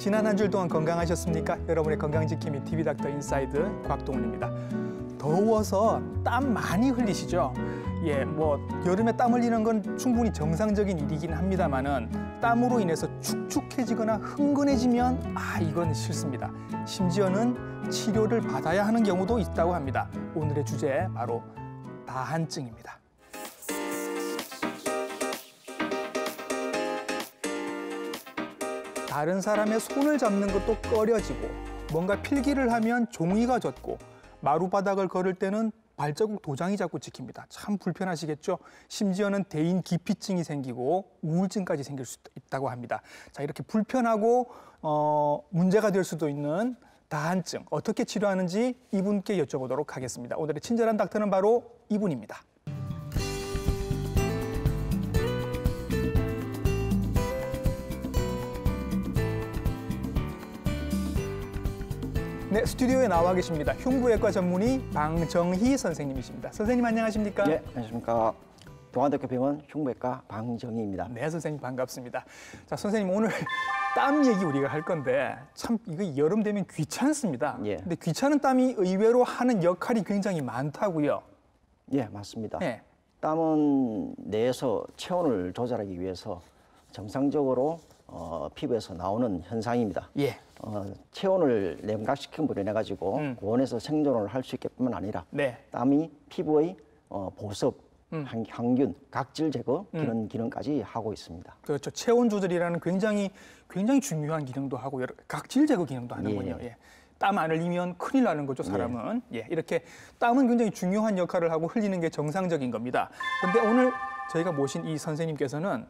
지난 한 주일 동안 건강하셨습니까? 여러분의 건강지킴이 TV닥터 인사이드 곽동훈입니다. 더워서 땀 많이 흘리시죠? 여름에 땀 흘리는 건 충분히 정상적인 일이긴 합니다만은 땀으로 인해서 축축해지거나 흥건해지면 이건 싫습니다. 심지어는 치료를 받아야 하는 경우도 있다고 합니다. 오늘의 주제 바로 다한증입니다. 다른 사람의 손을 잡는 것도 꺼려지고 뭔가 필기를 하면 종이가 젖고 마루바닥을 걸을 때는 발자국 도장이 자꾸 찍힙니다. 참 불편하시겠죠? 심지어는 대인 기피증이 생기고 우울증까지 생길 수 있다고 합니다. 자, 이렇게 불편하고 문제가 될 수도 있는 다한증 어떻게 치료하는지 이분께 여쭤보도록 하겠습니다. 오늘의 친절한 닥터는 바로 이분입니다. 네, 스튜디오에 나와 계십니다. 흉부외과 전문의 방정희 선생님이십니다. 선생님 안녕하십니까? 네, 안녕하십니까. 동아대학교병원 흉부외과 방정희입니다. 네, 선생님 반갑습니다. 자, 선생님 오늘 땀 얘기 우리가 할 건데 참 이거 여름 되면 귀찮습니다. 예. 근데 귀찮은 땀이 의외로 하는 역할이 굉장히 많다고요. 예, 맞습니다. 네. 땀은 뇌에서 체온을 조절하기 위해서 정상적으로 피부에서 나오는 현상입니다. 예. 체온을 냉각시킴으로 인해 가지고 고온에서 생존을 할 수 있게뿐만 아니라 네. 땀이 피부의 보습, 항균, 각질 제거 이런 기능까지 하고 있습니다. 그렇죠. 체온 조절이라는 굉장히 중요한 기능도 하고 각질 제거 기능도 하는군요. 예. 예. 땀 안 흘리면 큰일 나는 거죠, 사람은. 예. 이렇게 땀은 굉장히 중요한 역할을 하고 흘리는 게 정상적인 겁니다. 근데 오늘 저희가 모신 이 선생님께서는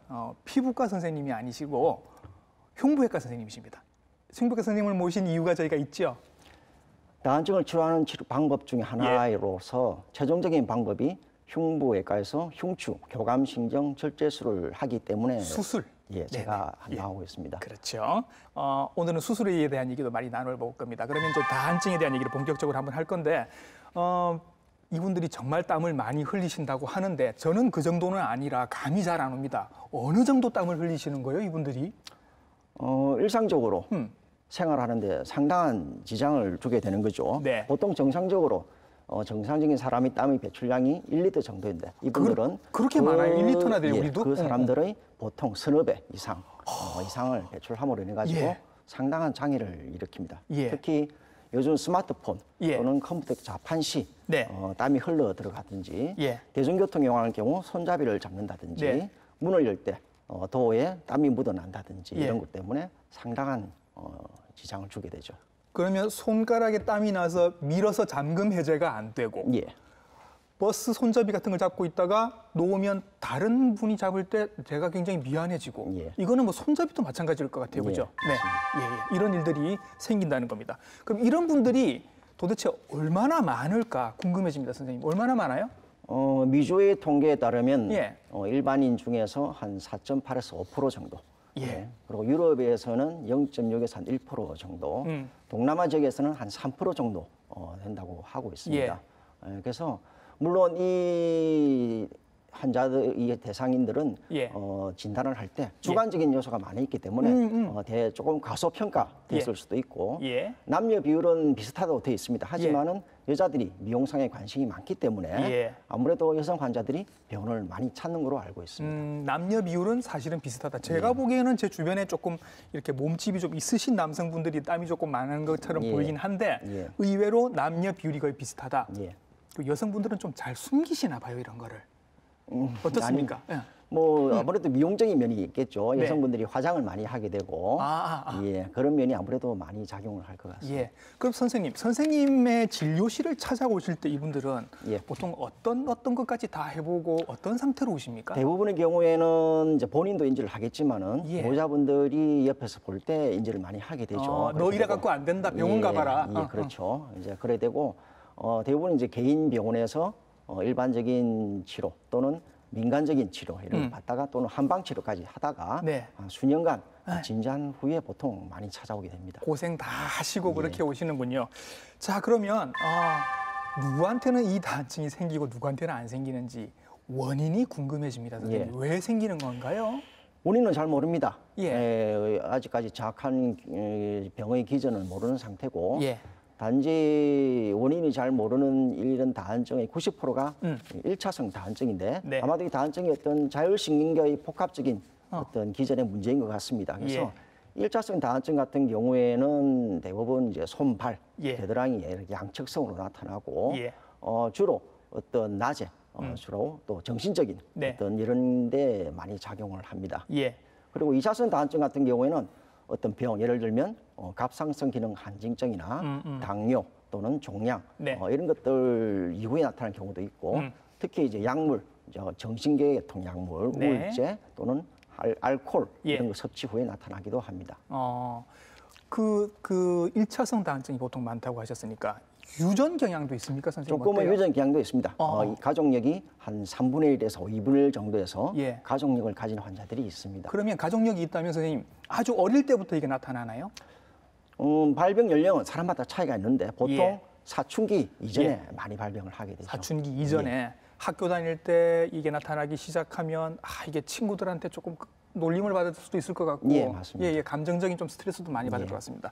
피부과 선생님이 아니시고 흉부외과 선생님이십니다. 흉부외과 선생님을 모신 이유가 저희가 있죠. 다한증을 치료하는 치료 방법 중에 하나로서 최종적인 방법이 흉부외과에서 흉추, 교감신경 절제술을 하기 때문에 수술. 예, 제가 나오고 있습니다. 그렇죠. 오늘은 수술에 대한 얘기도 많이 나눠볼 겁니다. 그러면 이제 다한증에 대한 얘기를 본격적으로 한번 할 건데 이분들이 정말 땀을 많이 흘리신다고 하는데 저는 그 정도는 아니라 감이 잘 안 옵니다. 어느 정도 땀을 흘리시는 거예요, 이분들이? 일상적으로 생활하는데 상당한 지장을 주게 되는 거죠. 네. 보통 정상적으로 정상적인 사람이 땀의 배출량이 1리터 정도인데 이분들은 그렇게 많아요? 1리터나 돼요, 우리도? 그 사람들의 보통 서너 배 이상 이상을 배출함으로 인해 가지고 상당한 장애를 일으킵니다. 예. 특히 요즘 스마트폰 또는 컴퓨터 자판 시 땀이 흘러 들어가든지 대중교통 이용하는 경우 손잡이를 잡는다든지 문을 열 때 도어에 땀이 묻어난다든지 이런 것 때문에 상당한 지장을 주게 되죠. 그러면 손가락에 땀이 나서 밀어서 잠금 해제가 안 되고 버스 손잡이 같은 걸 잡고 있다가 놓으면 다른 분이 잡을 때 제가 굉장히 미안해지고 이거는 뭐 손잡이도 마찬가지일 것 같아요. 그죠? 네. 이런 일들이 생긴다는 겁니다. 그럼 이런 분들이 도대체 얼마나 많을까 궁금해집니다, 선생님. 얼마나 많아요? 미주의 통계에 따르면 일반인 중에서 한 4.8에서 5% 정도. 그리고 유럽에서는 0.6에서 한 1% 정도, 동남아 지역에서는 한 3% 정도 된다고 하고 있습니다. 그래서 물론 이 환자들, 이 대상인들은 진단을 할 때 주관적인 요소가 많이 있기 때문에 조금 과소평가 됐을 수도 있고 남녀 비율은 비슷하다고 되어 있습니다. 하지만은 여자들이 미용상에 관심이 많기 때문에 아무래도 여성 환자들이 병원을 많이 찾는 걸로 알고 있습니다. 남녀 비율은 사실은 비슷하다. 제가 보기에는 제 주변에 조금 이렇게 몸집이 좀 있으신 남성분들이 땀이 조금 많은 것처럼 보이긴 한데 의외로 남녀 비율이 거의 비슷하다. 그 여성분들은 좀 잘 숨기시나 봐요, 이런 거를. 어떻습니까? 아무래도 미용적인 면이 있겠죠. 여성분들이 화장을 많이 하게 되고 그런 면이 아무래도 많이 작용을 할 것 같습니다. 그럼 선생님의 진료실을 찾아오실 때 이분들은 보통 어떤 것까지 다 해보고 어떤 상태로 오십니까? 대부분의 경우에는 이제 본인도 인지를 하겠지만은 보호자분들이 옆에서 볼 때 인지를 많이 하게 되죠. 너 이래 갖고 안 된다, 병원 가봐라. 그렇죠. 이제 그래 되고 대부분 이제 개인 병원에서 일반적인 치료 또는 민간적인 치료 이런 걸 받다가 또는 한방 치료까지 하다가 수년간 진단 후에 보통 많이 찾아오게 됩니다. 고생 다 하시고 그렇게 오시는군요. 자, 그러면 누구한테는 이 다한증이 생기고 누구한테는 안 생기는지 원인이 궁금해집니다. 선생님. 왜 생기는 건가요? 원인은 잘 모릅니다. 예. 아직까지 정확한 병의 기전은 모르는 상태고 예. 단지 원인이 잘 모르는 이런 다한증의 90%가 1차성 다한증인데 네. 아마도 이 다한증이 어떤 자율신경계의 복합적인 어떤 기전의 문제인 것 같습니다. 그래서 예. 1차성 다한증 같은 경우에는 대부분 이제 손, 발, 예. 겨드랑이에 이렇게 양측성으로 나타나고 예. 주로 어떤 낮에 주로 또 정신적인 네. 어떤 이런 데 많이 작용을 합니다. 예. 그리고 2차성 다한증 같은 경우에는 어떤 병, 예를 들면 갑상선 기능 한증증이나 당뇨 또는 종양 네. 이런 것들 이후에 나타나는 경우도 있고 특히 이제 약물, 정신계통 약물, 네. 우울제 또는 알코올 예. 이런 거 섭취 후에 나타나기도 합니다. 그 1차성 다한증이 보통 많다고 하셨으니까 유전 경향도 있습니까, 선생님? 조금은 어때요? 유전 경향도 있습니다. 이 가족력이 한 3분의 1에서 2분의 1 정도에서 예. 가족력을 가진 환자들이 있습니다. 그러면 가족력이 있다면 선생님 아주 어릴 때부터 이게 나타나나요? 발병 연령은 사람마다 차이가 있는데 보통 예. 사춘기 이전에 많이 발병을 하게 되죠. 사춘기 이전에 학교 다닐 때 이게 나타나기 시작하면 이게 친구들한테 조금 놀림을 받을 수도 있을 것 같고 예, 맞습니다. 예, 감정적인 좀 스트레스도 많이 받을 것 같습니다.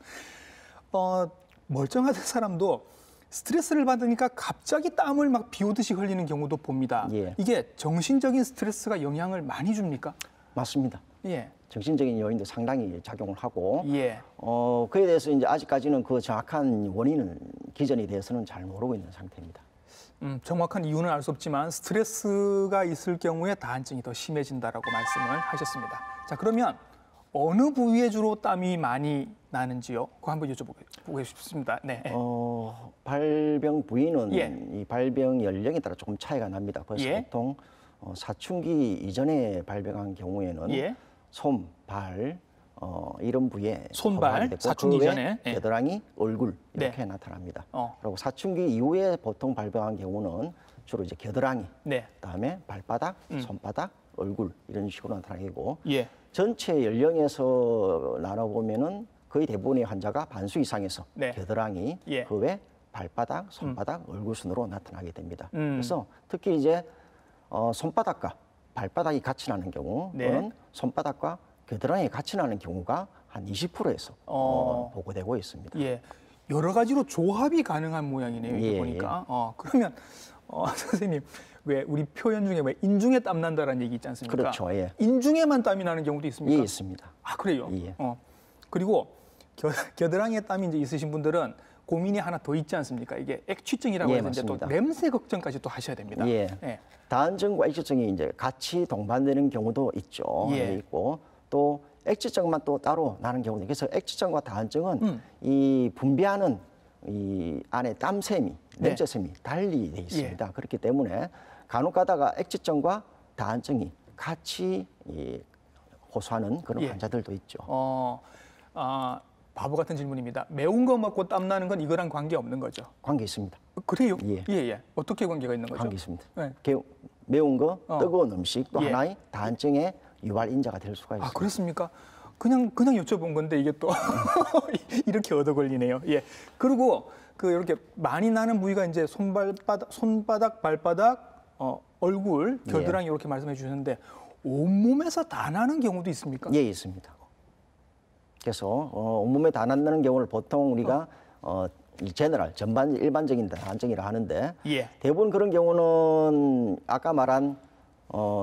멀쩡하던 사람도 스트레스를 받으니까 갑자기 땀을 막 비오듯이 흘리는 경우도 봅니다. 예. 이게 정신적인 스트레스가 영향을 많이 줍니까? 맞습니다. 예. 정신적인 요인도 상당히 작용을 하고 예. 그에 대해서 이제 아직까지는 그 정확한 원인은 기전에 대해서는 잘 모르고 있는 상태입니다. 정확한 이유는 알 수 없지만 스트레스가 있을 경우에 다한증이 더 심해진다라고 말씀을 하셨습니다. 자, 그러면 어느 부위에 주로 땀이 많이 나는지요? 그거 한번 여쭤보고 싶습니다. 네. 발병 부위는 예. 이 발병 연령에 따라 조금 차이가 납니다. 그래서 예. 보통 사춘기 이전에 발병한 경우에는 예. 손, 발 이런 부위에 손발, 호박이 됐고 사춘기 그 외에 이전에. 예. 겨드랑이, 얼굴 이렇게 네. 나타납니다. 어. 그리고 사춘기 이후에 보통 발병한 경우는 주로 이제 겨드랑이, 네. 그다음에 발바닥, 손바닥, 얼굴 이런 식으로 나타나고 예. 전체 연령에서 나눠보면은 거의 대부분의 환자가 반수 이상에서 네. 겨드랑이, 예. 그 외 발바닥, 손바닥, 얼굴 순으로 나타나게 됩니다. 음. 그래서 특히 이제 손바닥과 발바닥이 같이 나는 경우 네. 또는 손바닥과 겨드랑이 같이 나는 경우가 한 20%에서 보고되고 있습니다. 예. 여러 가지로 조합이 가능한 모양이네요. 이게 예, 보니까. 그러면 선생님 왜 우리 표현 중에 왜 인중에 땀 난다라는 얘기 있지 않습니까? 그렇죠. 예. 인중에만 땀이 나는 경우도 있습니까? 예, 있습니다. 아, 그래요? 예. 그리고 겨드랑이에 땀이 이제 있으신 분들은 고민이 하나 더 있지 않습니까? 이게 액취증이라고 예, 해서 이제 또 맞습니다. 냄새 걱정까지 또 하셔야 됩니다. 예. 예. 다한증과 액취증이 이제 같이 동반되는 경우도 있죠. 예. 있고 또 액취증만 또 따로 나는 경우도 있고 그래서 액취증과 다한증은 이 분비하는 이 안에 땀샘이, 냄새샘이 달리 돼 있습니다. 그렇기 때문에 간혹 가다가 액취증과 다한증이 같이 호소하는 그런 환자들도 있죠. 바보 같은 질문입니다. 매운 거 먹고 땀 나는 건 이거랑 관계 없는 거죠? 관계 있습니다. 그래요? 예. 예. 어떻게 관계가 있는 거죠? 관계 있습니다. 네. 매운 거, 뜨거운 음식 또 예. 하나의 다한증의 유발 인자가 될 수가 있습니다. 아, 그렇습니까? 그냥 여쭤본 건데 이게 또 이렇게 얻어 걸리네요. 예. 그리고 이렇게 많이 나는 부위가 이제 손바닥, 발바닥, 얼굴, 겨드랑이 이렇게 말씀해 주셨는데 온몸에서 다 나는 경우도 있습니까? 예, 있습니다. 그래서 온몸에 다 난다는 경우를 보통 우리가 이 제너럴, 전반 일반적인 다한증이라 하는데 예. 대부분 그런 경우는 아까 말한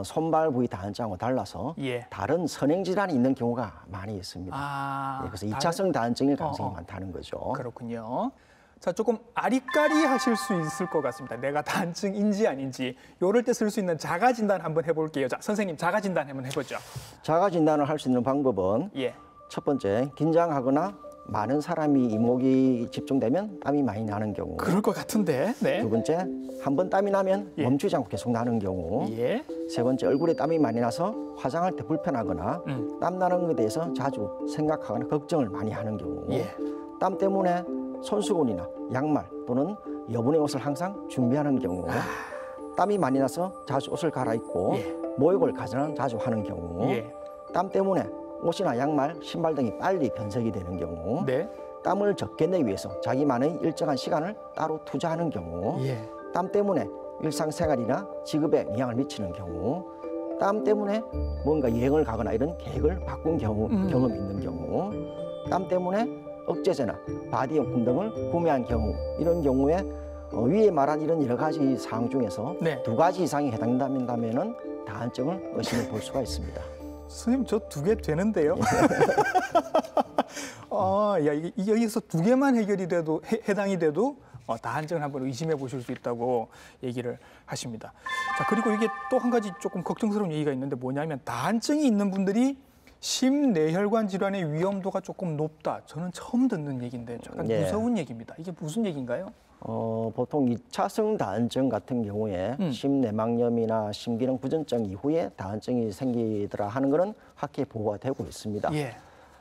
손발 부위 다한증하고 달라서 예. 다른 선행 질환이 있는 경우가 많이 있습니다. 예, 그래서 2차성 다한증일 가능성이 많다는 거죠. 그렇군요. 자, 조금 아리까리 하실 수 있을 것 같습니다. 내가 다한증인지 아닌지 이럴 때 쓸 수 있는 자가 진단 한번 해볼게요. 자, 선생님 자가 진단 한번 해보죠. 자가 진단을 할 수 있는 방법은 예. 첫 번째, 긴장하거나 많은 사람이 이목이 집중되면 땀이 많이 나는 경우. 그럴 것 같은데. 네. 두 번째, 한 번 땀이 나면 예. 멈추지 않고 계속 나는 경우. 예. 세 번째, 얼굴에 땀이 많이 나서 화장할 때 불편하거나 땀 나는 것에 대해서 자주 생각하거나 걱정을 많이 하는 경우. 예. 땀 때문에 손수건이나 양말 또는 여분의 옷을 항상 준비하는 경우. 땀이 많이 나서 자주 옷을 갈아입고 목욕을 가장 자주 하는 경우. 예. 땀 때문에 옷이나 양말, 신발 등이 빨리 변색이 되는 경우. 네. 땀을 적게 내기 위해서 자기만의 일정한 시간을 따로 투자하는 경우. 예. 땀 때문에 일상생활이나 직업에 영향을 미치는 경우, 땀 때문에 뭔가 여행을 가거나 이런 계획을 바꾼 경험이 있는 경우, 땀 때문에 억제제나 바디용품 등을 구매한 경우, 이런 경우에 위에 말한 이런 여러 가지 사항 중에서 네. 2가지 이상이 해당된다면은 다한증을 의심해 볼 수가 있습니다. 선생님, 저 2개 되는데요. 야, 이게 여기서 2개만 해결이 돼도 해당이 돼도 다한증을 한번 의심해 보실 수 있다고 얘기를 하십니다. 자, 그리고 이게 또 한 가지 조금 걱정스러운 얘기가 있는데 뭐냐면 다한증이 있는 분들이 심내혈관 질환의 위험도가 조금 높다. 저는 처음 듣는 얘기인데 약간 무서운 얘기입니다. 이게 무슨 얘기인가요? 보통 2차성 다한증 같은 경우에 심내막염이나 심기능 부전증 이후에 다한증이 생기더라 하는 것은 학회 보고가 되고 있습니다.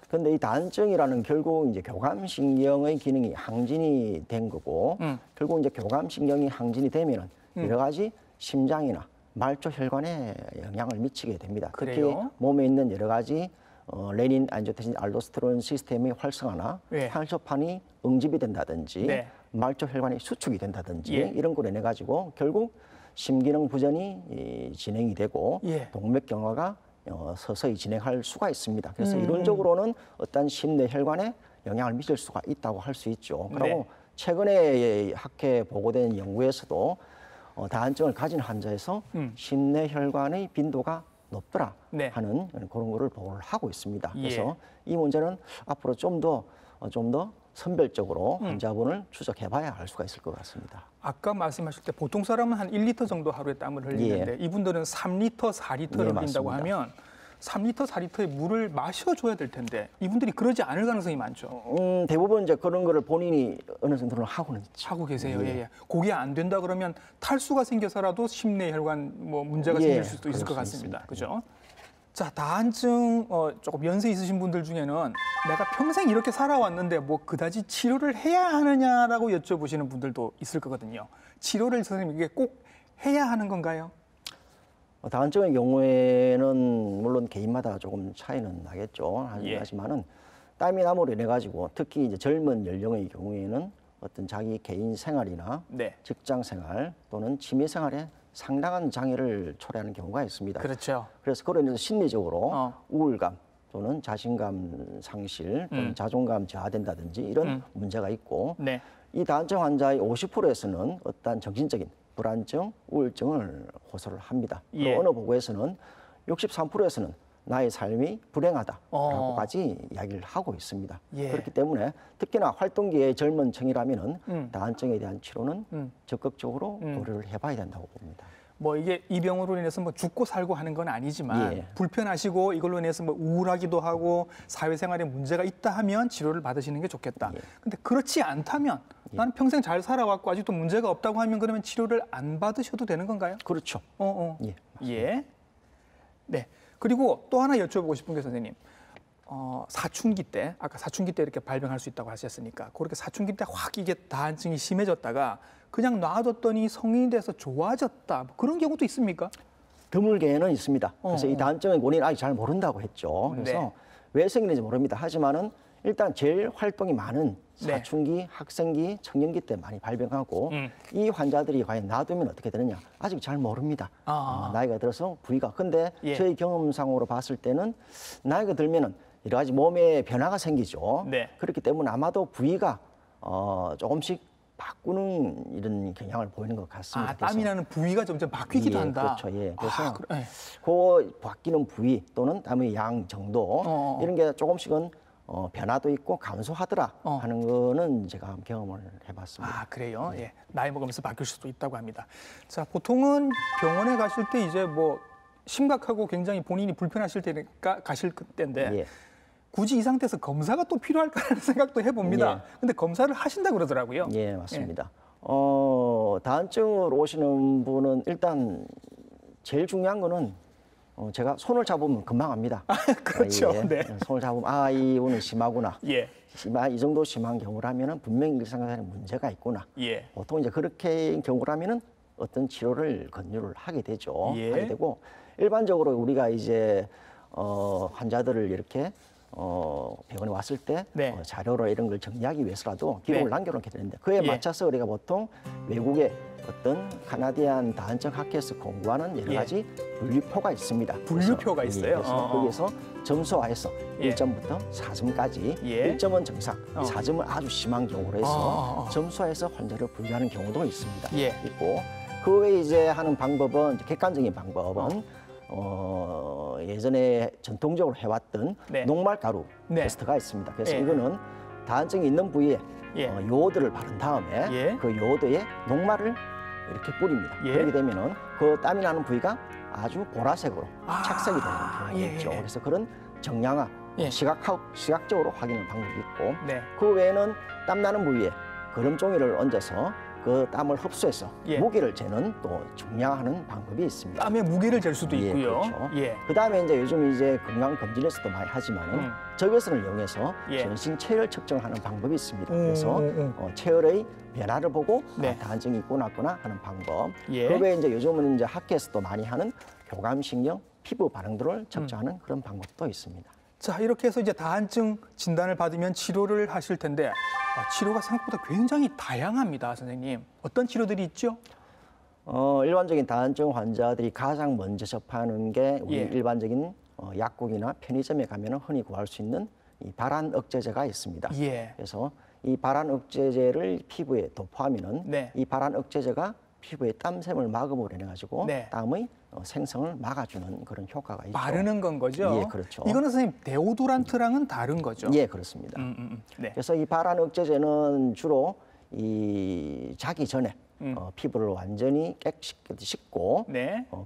그런데 이 다한증이라는 결국 이제 교감신경의 기능이 항진이 된 거고, 결국 이제 교감신경이 항진이 되면은 여러 가지 심장이나 말초혈관에 영향을 미치게 됩니다. 그래요? 특히 몸에 있는 여러 가지 레닌, 안지오텐신, 알도스테론 시스템의 활성화나 혈소판이 응집이 된다든지 말초혈관이 수축이 된다든지 이런 걸로 인해 가지고 결국 심기능 부전이 진행이 되고 동맥경화가 서서히 진행할 수가 있습니다. 그래서 이론적으로는 어떤 심내혈관에 영향을 미칠 수가 있다고 할 수 있죠. 그리고 최근에 학회 보고된 연구에서도 다한증을 가진 환자에서 심내혈관의 빈도가 높더라 하는 그런 거를 보고를 하고 있습니다. 그래서 이 문제는 앞으로 좀 더 선별적으로 환자분을 추적해봐야 알 수가 있을 것 같습니다. 아까 말씀하실 때 보통 사람은 한 1리터 정도 하루에 땀을 흘리는데 이분들은 3리터, 4리터를 흘린다고 하면 3리터, 4리터의 물을 마셔줘야 될 텐데 이분들이 그러지 않을 가능성이 많죠. 대부분 이제 그런 거를 본인이 어느 정도는 하고 계세요. 그게 안 된다 그러면 탈수가 생겨서라도 심내혈관 문제가 생길 수도 있을 것 같습니다. 그죠? 자, 다한증 조금 연세 있으신 분들 중에는 내가 평생 이렇게 살아왔는데 뭐 그다지 치료를 해야 하느냐라고 여쭤보시는 분들도 있을 거거든요. 치료를 선생님 이게 꼭 해야 하는 건가요? 다한증의 경우에는 물론 개인마다 조금 차이는 나겠죠. 하지만은 땀이 남으로 인해 가지고 특히 이제 젊은 연령의 경우에는 어떤 자기 개인 생활이나 직장 생활 또는 취미 생활에 상당한 장애를 초래하는 경우가 있습니다. 그렇죠. 그래서 그로 인해서 심리적으로 우울감 또는 자신감 상실 또는 자존감 저하된다든지 이런 문제가 있고 이 다한증 환자의 50%에서는 어떤 정신적인 불안증, 우울증을 호소를 합니다. 또 어느 보고에서는 63%에서는 나의 삶이 불행하다라고까지 이야기를 하고 있습니다. 그렇기 때문에 특히나 활동기의 젊은 층이라면은 다한증에 대한 치료는 적극적으로 고려를 해봐야 된다고 봅니다. 뭐 이게 이 병으로 인해서 뭐 죽고 살고 하는 건 아니지만 불편하시고 이걸로 인해서 뭐 우울하기도 하고 사회생활에 문제가 있다 하면 치료를 받으시는 게 좋겠다. 근데 그렇지 않다면 나는 평생 잘 살아왔고 아직도 문제가 없다고 하면 그러면 치료를 안 받으셔도 되는 건가요? 그렇죠. 네. 그리고 또 하나 여쭤보고 싶은 게 선생님. 사춘기 때, 아까 사춘기 때 이렇게 발병할 수 있다고 하셨으니까 그렇게 사춘기 때 확 이게 다한증이 심해졌다가 그냥 놔뒀더니 성인이 돼서 좋아졌다. 뭐 그런 경우도 있습니까? 드물게는 있습니다. 그래서 이 다한증의 원인을 아직 잘 모른다고 했죠. 그래서 왜 생기는지 모릅니다. 하지만은 일단 제일 활동이 많은 사춘기, 학생기, 청년기 때 많이 발병하고 이 환자들이 과연 놔두면 어떻게 되느냐 아직 잘 모릅니다. 나이가 들어서 부위가. 근데 저희 경험상으로 봤을 때는 나이가 들면은 여러 가지 몸에 변화가 생기죠. 그렇기 때문에 아마도 부위가 조금씩 바꾸는 이런 경향을 보이는 것 같습니다. 땀이 나는 부위가 점점 바뀌기도 한다. 그렇죠. 그래서 그 바뀌는 부위 또는 땀의 양 정도 이런 게 조금씩은 변화도 있고 감소하더라 하는 거는 제가 경험을 해봤습니다. 그래요? 나이 먹으면서 바뀔 수도 있다고 합니다. 자, 보통은 병원에 가실 때 이제 뭐 심각하고 굉장히 본인이 불편하실 때니까 가실 때인데 굳이 이 상태에서 검사가 또 필요할까라는 생각도 해봅니다. 근데 검사를 하신다고 그러더라고요. 맞습니다. 다한증으로 오시는 분은 일단 제일 중요한 거는 제가 손을 잡으면 금방 압니다. 그렇죠. 손을 잡으면 이분은 심하구나. 이 정도 심한 경우라면은 분명히 일상생활에 문제가 있구나. 보통 이제 그렇게 경우라면은 어떤 치료를 권유를 하게 되죠. 하게 되고 일반적으로 우리가 이제 환자들을 이렇게 병원에 왔을 때 네. 자료로 이런 걸 정리하기 위해서라도 기록을 남겨놓게 되는데 그에 맞춰서 우리가 보통 외국의 어떤 카나디안 다한증 학회에서 공부하는 여러 가지 분류표가 있습니다. 분류표가 있어요. 그래서 거기에서 점수화해서 1점부터 4점까지 1점은 정상, 4점은 아주 심한 경우로 해서 점수화해서 환자를 분류하는 경우도 있습니다. 있고 그 외에 이제 하는 방법은 객관적인 방법은 예전에 전통적으로 해왔던 녹말가루 테스트가 있습니다. 그래서 이거는 다한증이 있는 부위에 요오드를 바른 다음에 그 요오드에 녹말을 이렇게 뿌립니다. 그렇게 되면은 그 땀이 나는 부위가 아주 보라색으로 착색이 되는 경우가 있죠. 그래서 그런 정량화, 시각적으로 확인하는 방법이 있고 그 외에는 땀 나는 부위에 거름 종이를 얹어서 그 땀을 흡수해서 무게를 재는 또 중량하는 방법이 있습니다. 땀의 무게를 잴 수도 있고요. 그렇죠. 그다음에 이제 요즘 이제 건강 검진에서도 많이 하지만은 적외선을 이용해서 전신 체열 측정하는 방법이 있습니다. 그래서 체열의 변화를 보고 다한증이 있구나 없구나 하는 방법. 그 외에 이제 요즘은 이제 학회에서도 많이 하는 교감신경, 피부 반응도를 측정하는 그런 방법도 있습니다. 자, 이렇게 해서 이제 다한증 진단을 받으면 치료를 하실 텐데 치료가 생각보다 굉장히 다양합니다, 선생님. 어떤 치료들이 있죠? 일반적인 다한증 환자들이 가장 먼저 접하는 게 우리 일반적인 약국이나 편의점에 가면 흔히 구할 수 있는 이 발한 억제제가 있습니다. 그래서 이 발한 억제제를 피부에 도포하면은 이 발한 억제제가 피부에 땀샘을 막음으로 인해 가지고 땀의 생성을 막아주는 그런 효과가 있죠. 바르는 건 거죠? 그렇죠. 이거는 선생님 데오도란트랑은 다른 거죠? 그렇습니다. 그래서 이 발한 억제제는 주로 이 자기 전에 피부를 완전히 깨끗이 씻고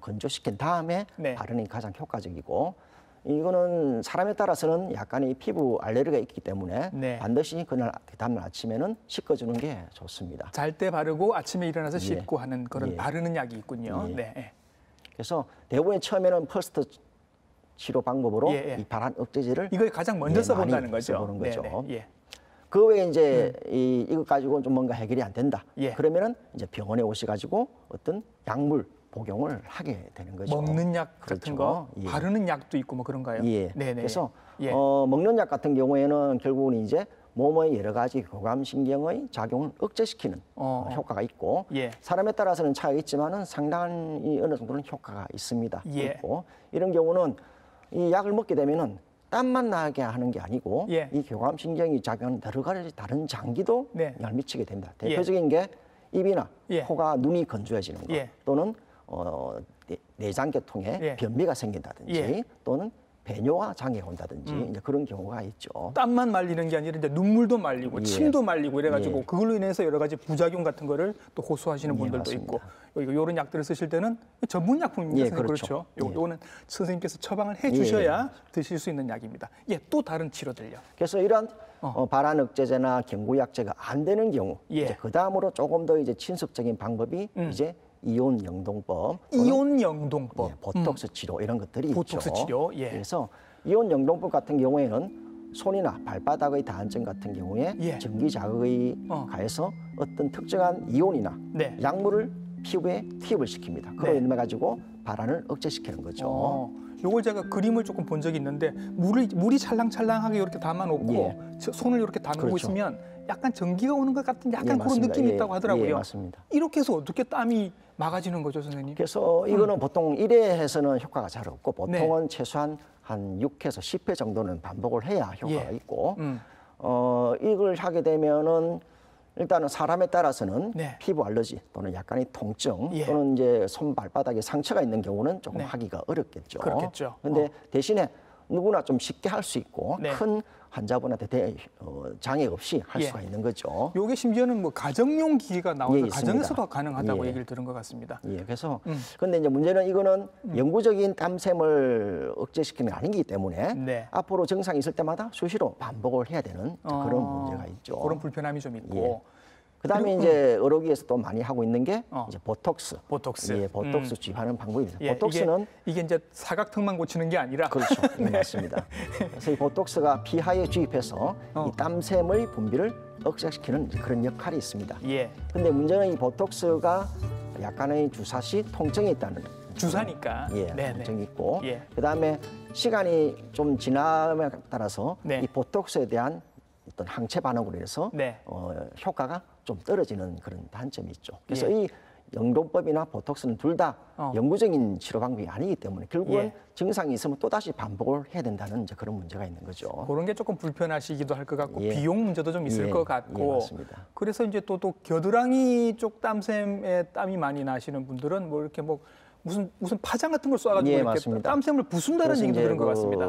건조시킨 다음에 바르는 게 가장 효과적이고 이거는 사람에 따라서는 약간의 피부 알레르기가 있기 때문에 반드시 그날 다음날 아침에는 씻어주는 게 좋습니다. 잘 때 바르고 아침에 일어나서 씻고 하는 그런 바르는 약이 있군요. 그래서 대부분 처음에는 퍼스트 치료 방법으로 이 발한 억제제를 이걸 가장 먼저 써본다는 거죠. 써보는 거죠. 그 외에 이제 이것 가지고 좀 뭔가 해결이 안 된다. 그러면은 이제 병원에 오셔가지고 어떤 약물 복용을 하게 되는 거죠. 먹는 약 같은 거, 바르는 약도 있고 뭐 그런가요? 그래서 먹는 약 같은 경우에는 결국은 이제 몸의 여러 가지 교감신경의 작용을 억제시키는 효과가 있고 사람에 따라서는 차이가 있지만은 상당히 어느 정도는 효과가 있습니다. 있고 이런 경우는 이 약을 먹게 되면은 땀만 나게 하는 게 아니고 이 교감신경이 작용하는 여러 가지 다른 장기도 영향을 미치게 됩니다. 대표적인 게 입이나 코가 눈이 건조해지는 것 또는 내장계통에 변비가 생긴다든지 또는 배뇨와 장애가 온다든지 이제 그런 경우가 있죠. 땀만 말리는 게 아니라 이제 눈물도 말리고 침도 말리고 이래가지고 그걸로 인해서 여러 가지 부작용 같은 거를 또 호소하시는 분들도 있고 이런 약들을 쓰실 때는 전문 약품입니다. 그렇죠. 요거는 선생님께서 처방을 해주셔야 드실 수 있는 약입니다. 또 다른 치료들요. 그래서 이러한 발한 억제제나 경구약제가 안 되는 경우 이제 그 다음으로 조금 더 이제 친숙적인 방법이 이제 이온 영동법, 이온 영동법, 보톡스 치료 이런 것들이 보톡스 있죠. 치료, 그래서 이온 영동법 같은 경우에는 손이나 발바닥의 다한증 같은 경우에 전기 자극이 가해서 어떤 특정한 이온이나 약물을 피부에 투입을 시킵니다. 그로 인해 가지고 발한을 억제시키는 거죠. 요걸 제가 그림을 조금 본 적이 있는데 물이 찰랑찰랑하게 이렇게 담아놓고 손을 이렇게 담그고 있으면 약간 전기가 오는 것 같은 약간 그런 느낌이 있다고 하더라고요. 맞습니다. 이렇게 해서 어떻게 땀이 막아지는 거죠, 선생님? 그래서 이거는 보통 1회에서는 효과가 잘 없고 보통은 최소한 한 6회에서 10회 정도는 반복을 해야 효과가 있고 이걸 하게 되면은 일단은 사람에 따라서는 피부 알러지 또는 약간의 통증 또는 이제 손 발바닥에 상처가 있는 경우는 조금 하기가 어렵겠죠. 그렇겠죠. 그런데 대신에 누구나 좀 쉽게 할 수 있고 큰 환자분한테 장애 없이 할 수가 있는 거죠. 요게 심지어는 뭐 가정용 기기가 나와서 가정에서도 가능하다고 얘기를 들은 것 같습니다. 그래서 근데 이제 문제는 이거는 영구적인 땀샘을 억제시키는 게 아니기 때문에 앞으로 증상이 있을 때마다 수시로 반복을 해야 되는 그런 문제가 있죠. 그런 불편함이 좀 있고. 그다음에 이제 의료기에서 또 많이 하고 있는 게 이제 보톡스. 보톡스 주입하는 방법입니다. 보톡스는 이게 이제 사각턱만 고치는 게 아니라 그렇죠. 맞습니다. 그래서 이 보톡스가 피하에 주입해서 이 땀샘의 분비를 억제시키는 그런 역할이 있습니다. 근데 문제는 이 보톡스가 약간의 주사 시 통증이 있다는 주사니까 통증이 있고 그다음에 시간이 좀 지남에 따라서 네. 이 보톡스에 대한 어떤 항체 반응으로 인해서 네. 효과가 좀 떨어지는 그런 단점이 있죠. 그래서 예. 이 영동법이나 보톡스는 둘 다 영구적인 치료 방법이 아니기 때문에 결국은 예. 증상이 있으면 또 다시 반복을 해야 된다는 이제 그런 문제가 있는 거죠. 그런 게 조금 불편하시기도 할 것 같고 예. 비용 문제도 좀 있을 예. 것 같고. 예, 맞습니다. 그래서 이제 또 겨드랑이 쪽 땀샘에 땀이 많이 나시는 분들은 뭐 이렇게 뭐 무슨 파장 같은 걸 쏴가지고 예, 이렇게 맞습니다. 땀샘을 부순다는 그래서 얘기도 이제 들은 것 같습니다.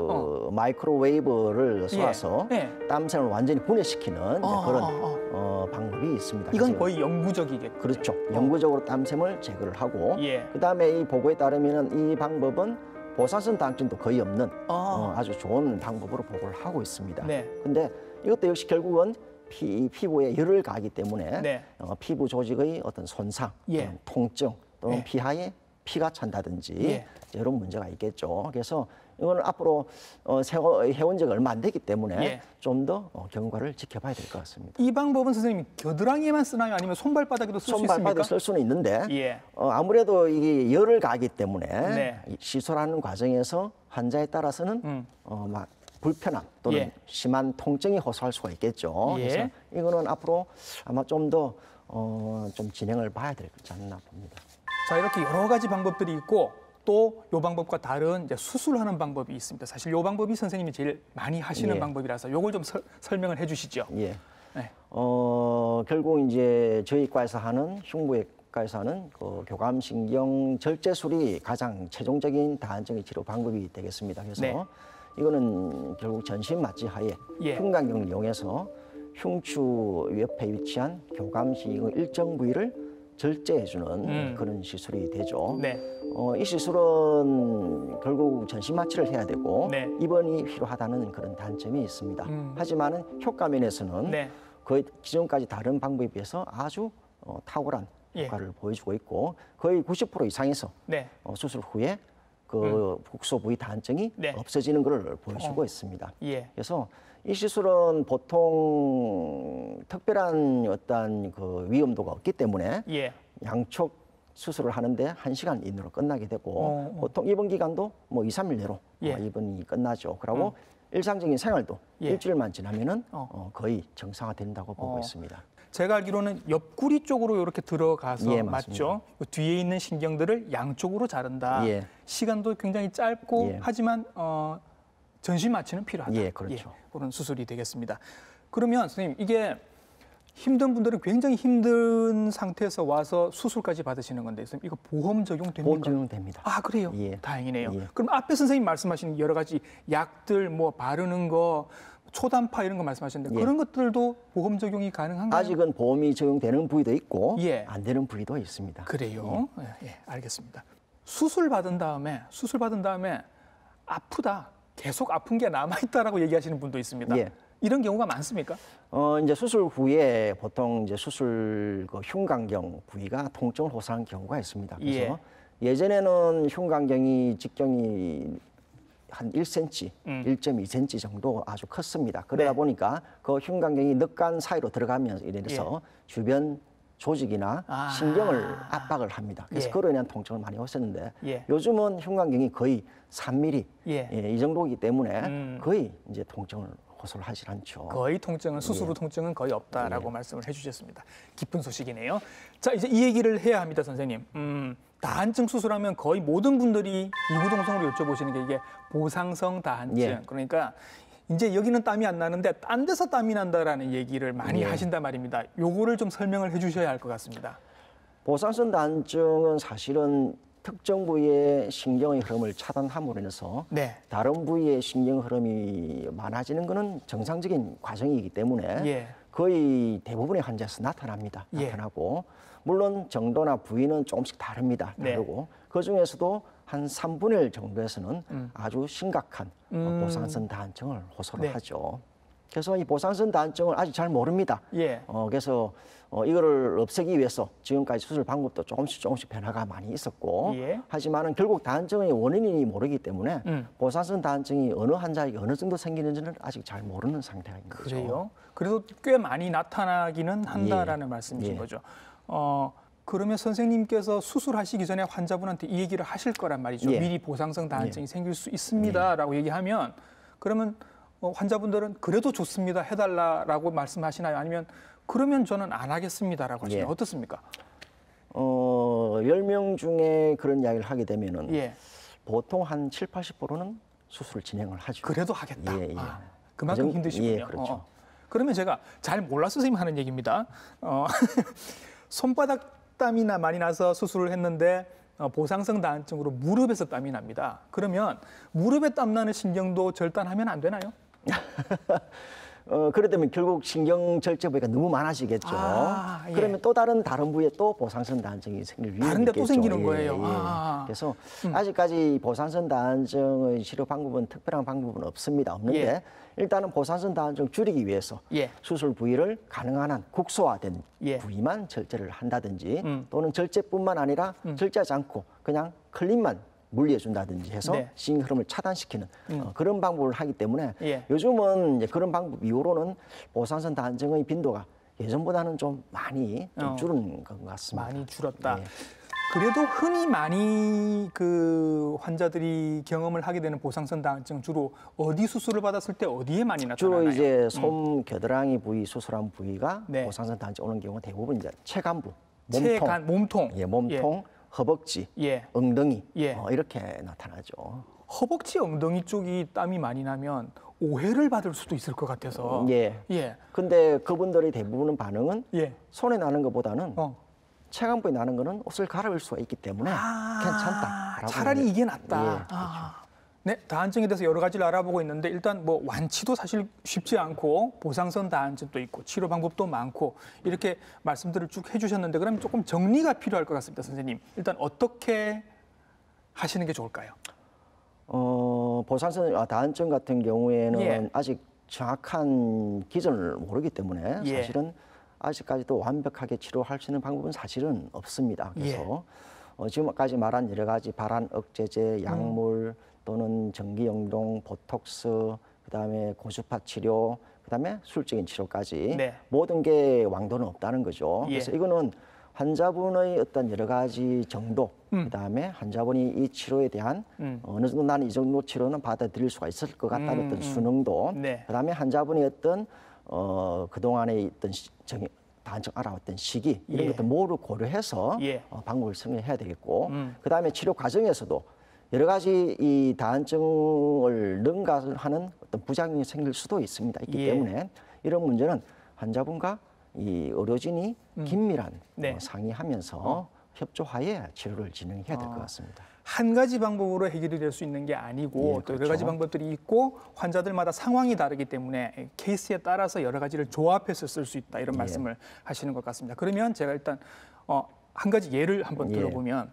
마이크로웨이브를 쏴서 예. 땀샘을 완전히 분해시키는 이제 그런 방법이 있습니다. 이건 그래서 거의 영구적이겠죠. 그렇죠. 영구적으로 땀샘을 제거를 하고 예. 그다음에 이 보고에 따르면 이 방법은 보상성 다항증도 거의 없는 아주 좋은 방법으로 보고를 하고 있습니다. 네. 근데 이것도 역시 결국은 피부에 열을 가하기 때문에 네. 피부 조직의 어떤 손상, 예. 또는 통증 또는 예. 피하에 피가 찬다든지 예. 이런 문제가 있겠죠. 그래서 이거는 앞으로 해온 지가 얼마 안 됐기 때문에 예. 좀 더 경과를 지켜봐야 될 것 같습니다. 이 방법은 선생님 겨드랑이에만 쓰나요? 아니면 손발바닥에도 쓸 수 있습니까? 손발바닥 쓸 수는 있는데 예. 아무래도 이게 열을 가하기 때문에 네. 시술하는 과정에서 환자에 따라서는 막 불편함 또는 예. 심한 통증이 호소할 수가 있겠죠. 예. 그래서 이거는 앞으로 아마 좀 더 좀 진행을 봐야 되지 않나 봅니다. 자, 이렇게 여러 가지 방법들이 있고 또 이 방법과 다른 이제 수술하는 방법이 있습니다. 사실 이 방법이 선생님이 제일 많이 하시는 예. 방법이라서 이걸 좀 설명을 해주시죠. 예. 네. 결국 이제 저희 과에서 하는 흉부외과에서 하는 그 교감신경 절제술이 가장 최종적인 다한증의 치료 방법이 되겠습니다. 그래서 네. 이거는 결국 전신 마취 하에 예. 흉곽경을 이용해서 흉추 옆에 위치한 교감신경의 일정 부위를 절제해주는 그런 시술이 되죠. 네. 이 시술은 결국 전신 마취를 해야 되고 네. 입원이 필요하다는 그런 단점이 있습니다. 하지만은 효과 면에서는 네. 거의 기존까지 다른 방법에 비해서 아주 탁월한 예. 효과를 보여주고 있고 거의 90% 이상에서 네. 수술 후에 그 국소 부위 다한증이 네. 없어지는 것을 보여주고 있습니다. 예. 그래서 이 시술은 보통 특별한 어떤 그 위험도가 없기 때문에 예. 양쪽 수술을 하는데 1시간 이내로 끝나게 되고 보통 입원 기간도 뭐 2, 3일 내로 예. 입원이 끝나죠. 그리고 일상적인 생활도 예. 일주일만 지나면은 거의 정상화된다고 보고 있습니다. 제가 알기로는 옆구리 쪽으로 이렇게 들어가서 예, 맞죠? 그 뒤에 있는 신경들을 양쪽으로 자른다. 예. 시간도 굉장히 짧고 예. 하지만 전신 마취는 필요하다. 예, 그렇죠. 그런 수술이 되겠습니다. 그러면 선생님 이게 힘든 분들은 굉장히 힘든 상태에서 와서 수술까지 받으시는 건데 선생님 이거 보험 적용됩니까? 보험 적용됩니다. 아 그래요? 예. 다행이네요. 예. 그럼 앞에 선생님 말씀하신 여러 가지 약들 뭐 바르는 거 초단파 이런 거 말씀하셨는데 예. 그런 것들도 보험 적용이 가능한가요? 아직은 보험이 적용되는 부위도 있고 예. 안 되는 부위도 있습니다. 그래요? 예, 알겠습니다. 수술 받은 다음에 아프다. 계속 아픈 게 남아있다라고 얘기하시는 분도 있습니다. 예. 이런 경우가 많습니까? 이제 수술 후에 보통 이제 수술 그 흉곽경 부위가 통증을 호소하는 경우가 있습니다. 그래서 예전에는 흉곽경이 직경이 한 1cm, 1.2cm 정도 아주 컸습니다. 그러다 네. 보니까 그 흉곽경이 늑간 사이로 들어가면서 이래서 주변 조직이나 신경을 압박을 합니다. 그래서 예. 그로 인한 통증을 많이 호소했는데 예. 요즘은 흉곽경이 거의 3mm 예. 이 정도이기 때문에 거의 이제 통증을 호소를 하질 않죠. 거의 통증은 수술 후 통증은 거의 없다라고 말씀을 해주셨습니다. 기쁜 소식이네요. 자 이제 이 얘기를 해야 합니다, 선생님. 다한증 수술하면 거의 모든 분들이 이구동성으로 여쭤보시는 게 이게 보상성 다한증. 예. 그러니까 이제 여기는 땀이 안 나는데 딴 데서 땀이 난다라는 얘기를 많이 예. 하신단 말입니다. 요거를 좀 설명을 해주셔야 할 것 같습니다. 보상성 다한증은 사실은 특정 부위의 신경의 흐름을 차단함으로 인해서 네. 다른 부위의 신경 흐름이 많아지는 것은 정상적인 과정이기 때문에 예. 거의 대부분의 환자에서 나타납니다. 예. 나타나고 물론 정도나 부위는 조금씩 다릅니다. 네. 다르고 그 중에서도 한 3분의 1 정도에서는 아주 심각한 보상성 다한증을 호소를 네. 하죠. 그래서 이 보상성 다한증을 아직 잘 모릅니다. 예. 그래서 이거를 없애기 위해서 지금까지 수술 방법도 조금씩 변화가 많이 있었고 예. 하지만은 결국 다한증의 원인이 모르기 때문에 보상성 다한증이 어느 환자에게 어느 정도 생기는지는 아직 잘 모르는 상태가 있는 거죠. 그래요? 그래도 꽤 많이 나타나기는 한다라는 말씀이신 예. 거죠. 그러면 선생님께서 수술하시기 전에 환자분한테 이 얘기를 하실 거란 말이죠. 예. 미리 보상성 다한증이 예. 생길 수 있습니다라고 얘기하면 그러면 환자분들은 그래도 좋습니다 해달라라고 말씀하시나요? 아니면 그러면 저는 안 하겠습니다라고 하시나요? 예. 어떻습니까? 10명 중에 그런 이야기를 하게 되면은 예. 보통 한 7, 80%는 수술을 진행을 하죠. 그래도 하겠다. 예, 예. 그만큼 힘드시군요. 예, 그렇죠. 그러면 제가 잘 몰라서 선생님 하는 얘기입니다. 손바닥 땀이나 많이 나서 수술을 했는데 보상성 다한증으로 무릎에서 땀이 납니다. 그러면 무릎에 땀 나는 신경도 절단하면 안 되나요? 그러다면 결국 신경절제 부위가 너무 많아지겠죠. 예. 그러면 또 다른 부위에 또 보상성 다한증이 생길 위험이 다른 데 또 있겠죠. 생기는 거예요. 예. 그래서 아직까지 보상성 다한증의 치료 방법은 특별한 방법은 없습니다. 없는데 예. 일단은 보상성 다한증 줄이기 위해서 예. 수술 부위를 가능한 한 국소화된 예. 부위만 절제를 한다든지 또는 절제뿐만 아니라 절제하지 않고 그냥 클린만 물리해준다든지 해서 네. 신경 흐름을 차단시키는 그런 방법을 하기 때문에 예. 요즘은 이제 그런 방법 이후로는 보상성 다한증의 빈도가 예전보다는 좀 많이 좀 줄은 것 같습니다. 많이 줄었다. 예. 그래도 흔히 많이 그 환자들이 경험을 하게 되는 보상성 다한증 주로 어디 수술을 받았을 때 어디에 많이 나타나나요? 주로 이제 손 겨드랑이 부위 수술한 부위가 네. 보상성 다한증 오는 경우가 대부분 이제 체간부, 몸통. 예, 몸통, 허벅지, 예. 엉덩이 예. 이렇게 나타나죠. 허벅지 엉덩이 쪽이 땀이 많이 나면 오해를 받을 수도 있을 것 같아서. 예. 예. 근데 그분들의 대부분의 반응은 예. 손에 나는 것보다는 어. 체간부에 나는 거는 옷을 갈아입을 수가 있기 때문에 괜찮다. 차라리 이게 낫다. 예, 그렇죠. 네, 다한증에 대해서 여러 가지를 알아보고 있는데 일단 뭐 완치도 사실 쉽지 않고 보상성 다한증도 있고 치료 방법도 많고 이렇게 말씀들을 쭉 해주셨는데 그럼 조금 정리가 필요할 것 같습니다, 선생님. 일단 어떻게 하시는 게 좋을까요? 보상성 다한증 같은 경우에는 예. 아직 정확한 기전을 모르기 때문에 예. 사실은 아직까지도 완벽하게 치료할 수 있는 방법은 사실은 없습니다. 그래서 지금까지 말한 여러 가지 발한 억제제, 약물 또는 전기영동, 보톡스, 그다음에 고주파 치료, 그다음에 술적인 치료까지 네. 모든 게 왕도는 없다는 거죠. 예. 그래서 이거는 환자분의 어떤 여러 가지 정도, 그다음에 환자분이 이 치료에 대한 어느 정도 나는 이 정도 치료는 받아들일 수가 있을 것 같다는 어떤 수능도, 네. 그다음에 환자분의 어떤 그동안에 있던 다한증 알아왔던 시기 이런 예. 것들 모두 고려해서 예. 방법을 설명해야 되겠고, 그다음에 치료 과정에서도 여러 가지 이 다한증을 능가하는 어떤 부작용이 생길 수도 있기 예. 때문에 이런 문제는 환자분과 이 의료진이 긴밀한 네. 상의하면서 협조하에 치료를 진행해야 될 것 같습니다. 한 가지 방법으로 해결이 될 수 있는 게 아니고 예, 또 여러 그렇죠. 가지 방법들이 있고 환자들마다 상황이 다르기 때문에 케이스에 따라서 여러 가지를 조합해서 쓸 수 있다 이런 말씀을 하시는 것 같습니다. 그러면 제가 일단 한 가지 예를 한번 예. 들어보면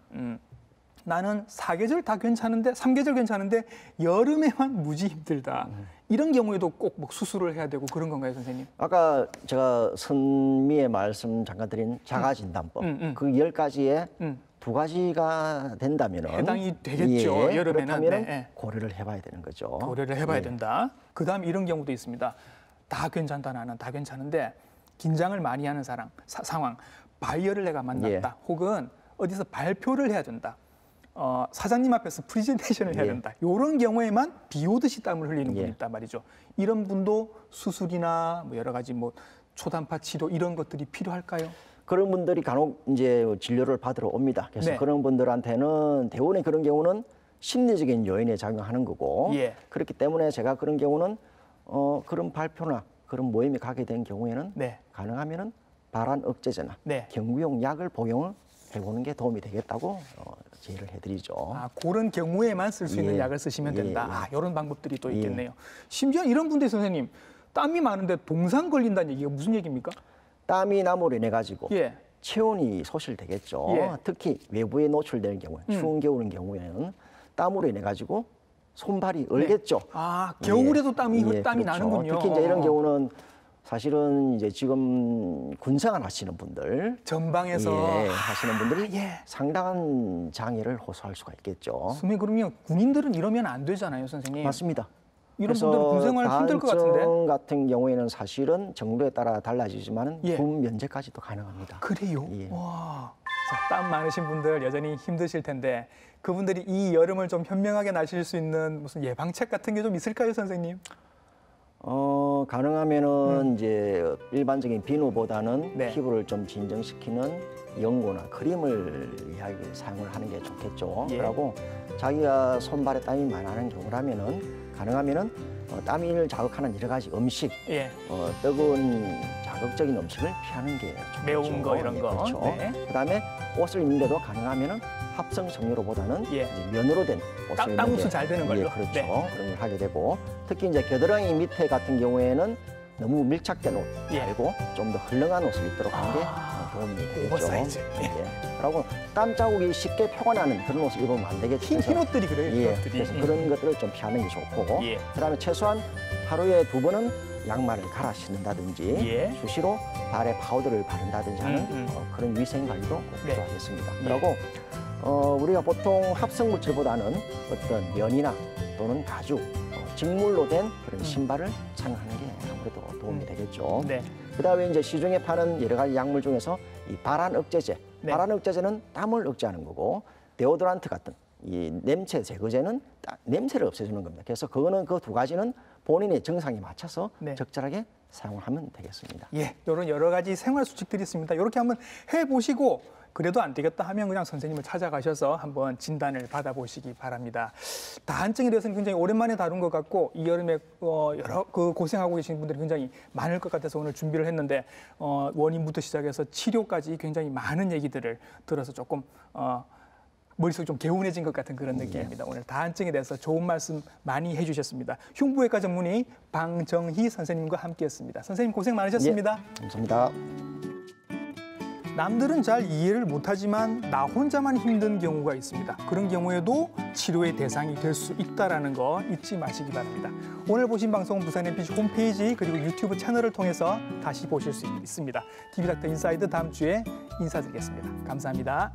나는 4계절 다 괜찮은데 3계절 괜찮은데 여름에만 무지 힘들다. 이런 경우에도 꼭 뭐 수술을 해야 되고 그런 건가요, 선생님? 아까 제가 선미의 말씀 잠깐 드린 자가진단법 그 10가지에 2가지가 된다면은 해당이 되겠죠, 여름에는. 그렇다면 네. 고려를 해봐야 되는 거죠. 고려를 해봐야 된다. 그다음 이런 경우도 있습니다. 다 괜찮다 나는 다 괜찮은데 긴장을 많이 하는 상황, 바이어를 내가 만났다. 혹은 어디서 발표를 해야 된다. 사장님 앞에서 프리젠테이션을 해야 된다. 이런 경우에만 비 오듯이 땀을 흘리는 분이 있단 말이죠. 이런 분도 수술이나 뭐 여러 가지 뭐 초단파 치료 이런 것들이 필요할까요? 그런 분들이 간혹 이제 진료를 받으러 옵니다. 그래서 네. 그런 분들한테는 대부분의 그런 경우는 심리적인 요인에 작용하는 거고 예. 그렇기 때문에 제가 그런 경우는 그런 발표나 그런 모임에 가게 된 경우에는 네. 가능하면은 발한 억제제나 네. 경구용 약을 복용을 해보는 게 도움이 되겠다고 제의를 해드리죠. 그런 경우에만 쓸 수 있는 예. 약을 쓰시면 예, 된다. 예. 이런 방법들이 또 있겠네요. 심지어 이런 분들 선생님 땀이 많은데 동상 걸린다는 얘기가 무슨 얘기입니까? 땀이 나무로 인해 가지고 예. 체온이 소실되겠죠. 예. 특히 외부에 노출되는 경우, 추운 겨울인 경우에는 땀으로 인해 가지고 손발이 얼겠죠. 겨울에도 땀이 그렇죠. 나는군요. 특히 이제 이런 경우는 사실은 이제 지금 군생활 하시는 분들, 전방에서 하시는 분들이 상당한 장애를 호소할 수가 있겠죠. 선생님 그러면 군인들은 이러면 안 되잖아요, 선생님. 맞습니다. 이런 분들은 군생활 힘들 것 같은데. 다한증 같은 경우에는 사실은 정도에 따라 달라지지만 예. 군 면제까지도 가능합니다. 그래요? 예. 와, 자, 땀 많으신 분들 여전히 힘드실 텐데 그분들이 이 여름을 좀 현명하게 나실 수 있는 무슨 예방책 같은 게 좀 있을까요, 선생님? 가능하면은 이제 일반적인 비누보다는 네. 피부를 좀 진정시키는 연고나 크림을 사용을 하는 게 좋겠죠. 예. 그리고 자기가 손발에 땀이 많이 나는 경우라면은 가능하면은 땀을 자극하는 여러 가지 음식, 예. 뜨거운 자극적인 음식을 피하는 게 좋겠죠. 매운 거 이런 네, 거. 그렇죠. 네. 그다음에 옷을 입는데도 가능하면은 합성 섬유로보다는 예. 이제 면으로 된 옷을 입는 땀 게 흡수 잘 되는 걸로. 예, 그렇죠. 네. 그런 걸 하게 되고 특히 이제 겨드랑이 밑에 같은 경우에는 너무 밀착된 옷 예. 말고 좀 더 헐렁한 옷을 입도록 하는 게 도움이 되겠죠. 오버사이즈. 예. 그리고 땀 자국이 쉽게 표가 나는 그런 옷을 입으면 안 되겠죠. 흰 옷들이 그래요, 흰 예, 옷들이. 그래서 그런 것들을 좀 피하는 게 좋고 예. 그다음에 최소한 하루에 2번은 양말을 갈아 신는다든지 예. 수시로 발에 파우더를 바른다든지 하는 그런 위생 관리도 꼭 네. 필요하겠습니다. 예. 그리고 우리가 보통 합성 물질보다는 어떤 면이나 또는 가죽, 직물로 된 그런 신발을 착용하는 게 아무래도 도움이 되겠죠. 네. 그다음에 이제 시중에 파는 여러 가지 약물 중에서 이 발한 억제제, 네. 발한 억제제는 땀을 억제하는 거고 데오드란트 같은 이 냄새 제거제는 냄새를 없애주는 겁니다. 그래서 그거는 그 두 가지는 본인의 정상에 맞춰서 네. 적절하게 사용을 하면 되겠습니다. 예, 이런 여러 가지 생활 수칙들이 있습니다. 이렇게 한번 해보시고 그래도 안 되겠다 하면 그냥 선생님을 찾아가셔서 한번 진단을 받아보시기 바랍니다. 다한증에 대해서는 굉장히 오랜만에 다룬 것 같고 이 여름에 여러 고생하고 계신 분들이 굉장히 많을 것 같아서 오늘 준비를 했는데 원인부터 시작해서 치료까지 굉장히 많은 얘기들을 들어서 조금 머릿속이 좀 개운해진 것 같은 그런 느낌입니다. 오늘 다한증에 대해서 좋은 말씀 많이 해주셨습니다. 흉부외과 전문의 방정희 선생님과 함께했습니다. 선생님 고생 많으셨습니다. 예, 감사합니다. 남들은 잘 이해를 못하지만 나 혼자만 힘든 경우가 있습니다. 그런 경우에도 치료의 대상이 될 수 있다는 거 잊지 마시기 바랍니다. 오늘 보신 방송은 부산 MBC 홈페이지 그리고 유튜브 채널을 통해서 다시 보실 수 있습니다. TV닥터 인사이드 다음 주에 인사드리겠습니다. 감사합니다.